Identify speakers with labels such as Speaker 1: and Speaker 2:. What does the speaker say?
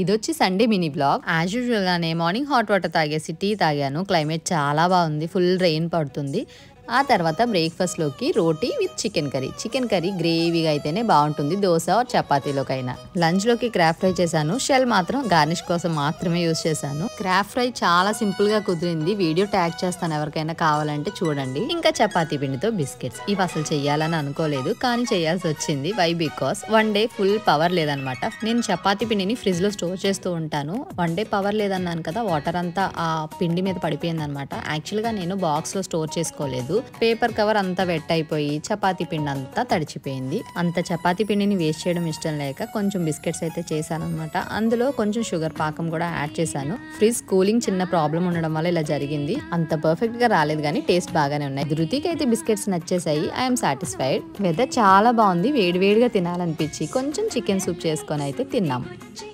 Speaker 1: ఇదొచ్చి Sunday mini blog. As usual గానే morning hot water తాగేసి tea తాగాను. క్లైమేట్ చాలా బాగుంది, ఫుల్ రెయిన్ పడుతుంది. ఆ తర్వాత బ్రేక్ఫాస్ట్లోకి roti with chicken curry. Chicken curry గ్రేవీగా అయితేనే బాగుంటుంది, దోశ చపాతీలోకైనా. లంచ్లోకి క్రాఫ్ ఫ్రై చేశాను. షెల్ మాత్రం గార్నిష్ కోసం మాత్రమే యూజ్ చేశాను. క్రాఫ్ ఫ్రై చాలా సింపుల్గా కుదిరింది. వీడియో ట్యాగ్ చేస్తాను, ఎవరికైనా కావాలంటే చూడండి. ఇంకా చపాతీ పిండితో బిస్కెట్స్. ఇవి అసలు చెయ్యాలని అనుకోలేదు, కానీ చేయాల్సి వచ్చింది. Why because one day full power లేదనమాట. నేను చపాతీ పిండిని ఫ్రిడ్జ్లో స్టోర్ చేస్తూ ఉంటాను. వన్ డే పవర్ లేదన్నాను కదా, వాటర్ అంతా ఆ పిండి మీద పడిపోయింది అనమాట. యాక్చువల్గా నేను బాక్స్లో స్టోర్ చేసుకోలేదు. పేపర్ కవర్ అంతా వెట్ అయిపోయి చపాతీ పిండి అంతా తడిచిపోయింది. అంత చపాతీ పిండిని వేస్ట్ చేయడం ఇష్టం లేక కొంచెం బిస్కెట్స్ అయితే చేశాను అనమాట. అందులో కొంచెం షుగర్ పాకం కూడా యాడ్ చేశాను. ఫ్రిడ్జ్ కూలింగ్ చిన్న ప్రాబ్లం ఉండడం వల్ల ఇలా జరిగింది. అంత పర్ఫెక్ట్ గా రాలేదు, కానీ టేస్ట్ బాగానే ఉన్నాయి. ధృతికి అయితే బిస్కెట్స్ నచ్చేసాయి. I'm satisfied. వెదర్ చాలా బాగుంది, వేడివేడిగా తినాలనిపించి కొంచెం చికెన్ సూప్ చేసుకొని అయితే తిన్నాం.